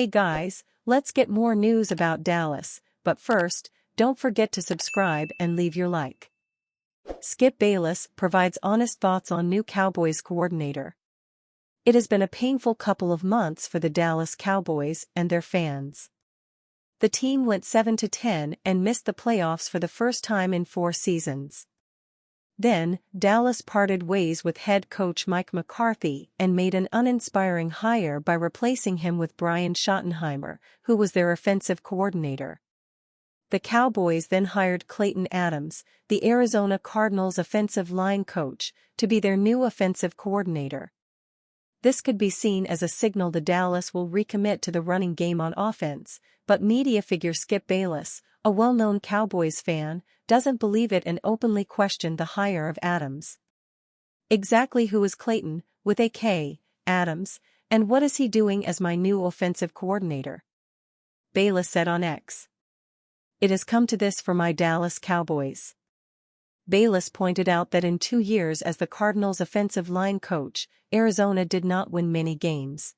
Hey guys, let's get more news about Dallas, but first, don't forget to subscribe and leave your like. Skip Bayless provides honest thoughts on new Cowboys coordinator. It has been a painful couple of months for the Dallas Cowboys and their fans. The team went 7-10 and missed the playoffs for the first time in 4 seasons. Then, Dallas parted ways with head coach Mike McCarthy and made an uninspiring hire by replacing him with Brian Schottenheimer, who was their offensive coordinator. The Cowboys then hired Clayton Adams, the Arizona Cardinals offensive line coach, to be their new offensive coordinator. This could be seen as a signal that Dallas will recommit to the running game on offense, but media figure Skip Bayless, a well-known Cowboys fan, doesn't believe it and openly questioned the hire of Adams. Exactly who is Clayton, with a K, Adams, and what is he doing as my new offensive coordinator? Bayless said on X. It has come to this for my Dallas Cowboys. Bayless pointed out that in 2 years as the Cardinals' offensive line coach, Arizona did not win many games.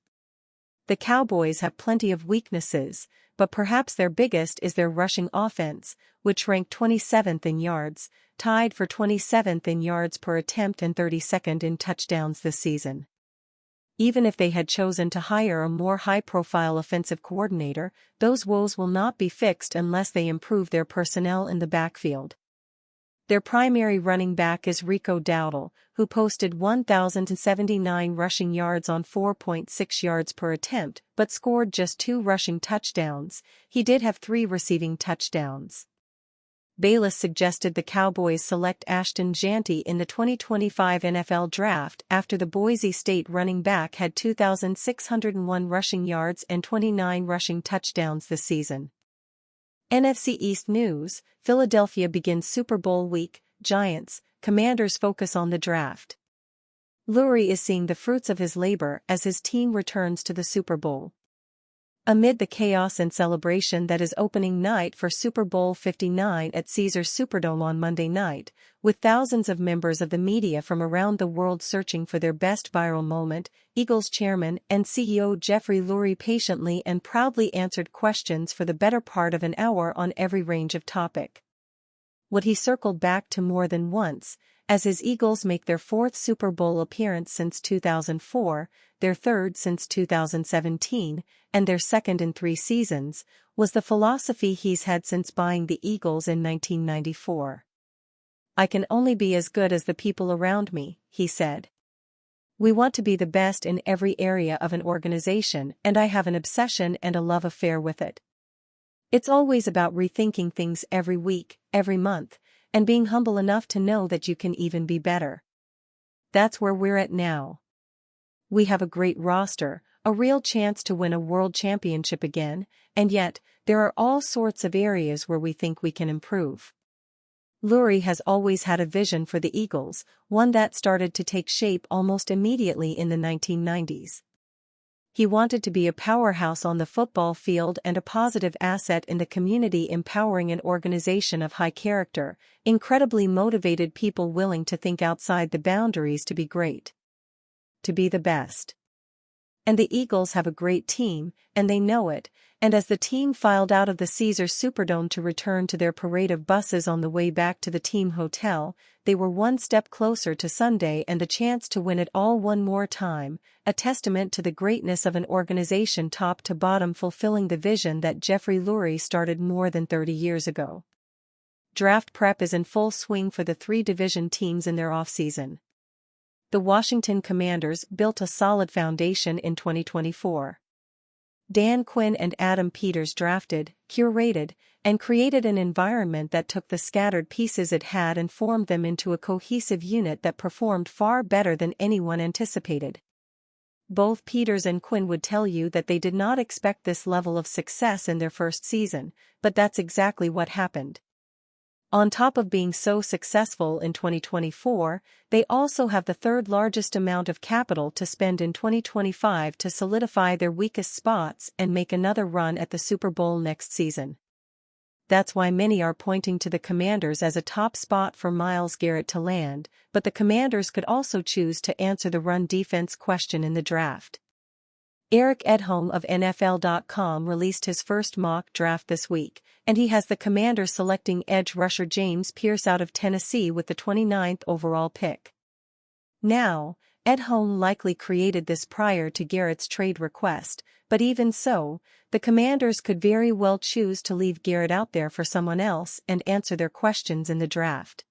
The Cowboys have plenty of weaknesses, but perhaps their biggest is their rushing offense, which ranked 27th in yards, tied for 27th in yards per attempt and 32nd in touchdowns this season. Even if they had chosen to hire a more high-profile offensive coordinator, those woes will not be fixed unless they improve their personnel in the backfield. Their primary running back is Rico Dowdle, who posted 1,079 rushing yards on 4.6 yards per attempt, but scored just 2 rushing touchdowns. He did have 3 receiving touchdowns. Bayless suggested the Cowboys select Ashton Jeanty in the 2025 NFL Draft after the Boise State running back had 2,601 rushing yards and 29 rushing touchdowns this season. NFC East news: Philadelphia begins Super Bowl week, Giants, Commanders focus on the draft. Lurie is seeing the fruits of his labor as his team returns to the Super Bowl. Amid the chaos and celebration that is opening night for Super Bowl 59 at Caesars Superdome on Monday night, with thousands of members of the media from around the world searching for their best viral moment, Eagles chairman and CEO Jeffrey Lurie patiently and proudly answered questions for the better part of an hour on every range of topic. What he circled back to more than once, as his Eagles make their 4th Super Bowl appearance since 2004, their 3rd since 2017, and their 2nd in 3 seasons, was the philosophy he's had since buying the Eagles in 1994. I can only be as good as the people around me, he said. We want to be the best in every area of an organization, and I have an obsession and a love affair with it. It's always about rethinking things every week, every month, and being humble enough to know that you can even be better. That's where we're at now. We have a great roster, a real chance to win a world championship again, and yet, there are all sorts of areas where we think we can improve. Lurie has always had a vision for the Eagles, one that started to take shape almost immediately in the 1990s. He wanted to be a powerhouse on the football field and a positive asset in the community, empowering an organization of high character, incredibly motivated people willing to think outside the boundaries to be great. To be the best. And the Eagles have a great team, and they know it, and as the team filed out of the Caesars Superdome to return to their parade of buses on the way back to the team hotel, they were one step closer to Sunday and the chance to win it all one more time, a testament to the greatness of an organization top to bottom fulfilling the vision that Jeffrey Lurie started more than 30 years ago. Draft prep is in full swing for the 3 division teams in their offseason. The Washington Commanders built a solid foundation in 2024. Dan Quinn and Adam Peters drafted, curated, and created an environment that took the scattered pieces it had and formed them into a cohesive unit that performed far better than anyone anticipated. Both Peters and Quinn would tell you that they did not expect this level of success in their first season, but that's exactly what happened. On top of being so successful in 2024, they also have the 3rd largest amount of capital to spend in 2025 to solidify their weakest spots and make another run at the Super Bowl next season. That's why many are pointing to the Commanders as a top spot for Myles Garret to land, but the Commanders could also choose to answer the run defense question in the draft. Eric Edholm of NFL.com released his first mock draft this week, and he has the Commanders selecting edge rusher James Pierce out of Tennessee with the 29th overall pick. Now, Edholm likely created this prior to Garrett's trade request, but even so, the Commanders could very well choose to leave Garret out there for someone else and answer their questions in the draft.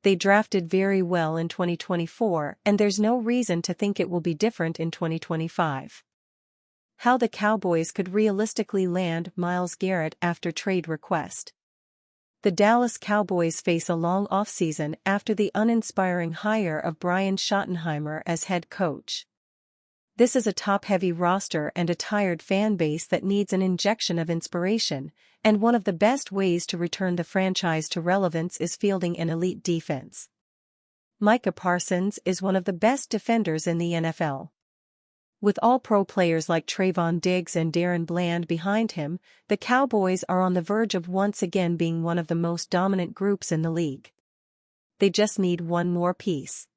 They drafted very well in 2024, and there's no reason to think it will be different in 2025. How the Cowboys could realistically land Myles Garret after trade request. The Dallas Cowboys face a long offseason after the uninspiring hire of Brian Schottenheimer as head coach. This is a top-heavy roster and a tired fan base that needs an injection of inspiration, and one of the best ways to return the franchise to relevance is fielding an elite defense. Micah Parsons is one of the best defenders in the NFL. With all-pro players like Trayvon Diggs and Darren Bland behind him, the Cowboys are on the verge of once again being one of the most dominant groups in the league. They just need one more piece.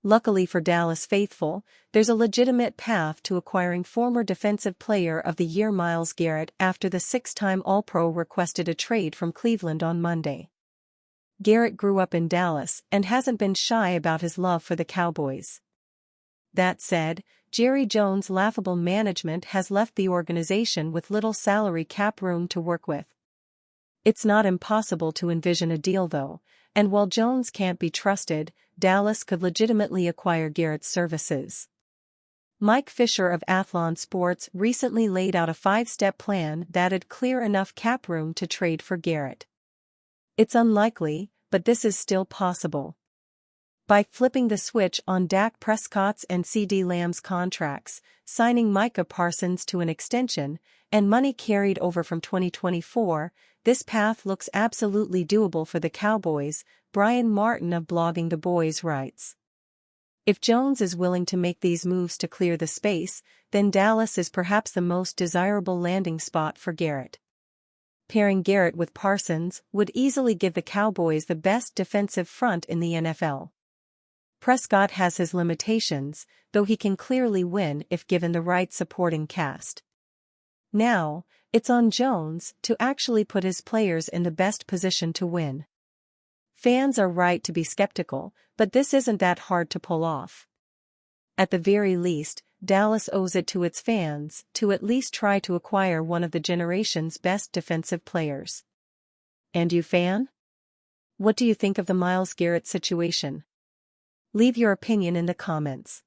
Luckily for Dallas faithful, there's a legitimate path to acquiring former Defensive Player of the Year Myles Garret after the six-time All-Pro requested a trade from Cleveland on Monday. Garret grew up in Dallas and hasn't been shy about his love for the Cowboys. That said, Jerry Jones' laughable management has left the organization with little salary cap room to work with. It's not impossible to envision a deal though, and while Jones can't be trusted, Dallas could legitimately acquire Garrett's services. Mike Fisher of Athlon Sports recently laid out a 5-step plan that had clear enough cap room to trade for Garret. It's unlikely, but this is still possible. By flipping the switch on Dak Prescott's and CD Lamb's contracts, signing Micah Parsons to an extension, and money carried over from 2024, this path looks absolutely doable for the Cowboys, Brian Martin of Blogging the Boys writes. If Jones is willing to make these moves to clear the space, then Dallas is perhaps the most desirable landing spot for Garret. Pairing Garret with Parsons would easily give the Cowboys the best defensive front in the NFL. Prescott has his limitations, though he can clearly win if given the right supporting cast. Now, it's on Jones to actually put his players in the best position to win. Fans are right to be skeptical, but this isn't that hard to pull off. At the very least, Dallas owes it to its fans to at least try to acquire one of the generation's best defensive players. And you, fan? What do you think of the Myles Garret situation? Leave your opinion in the comments.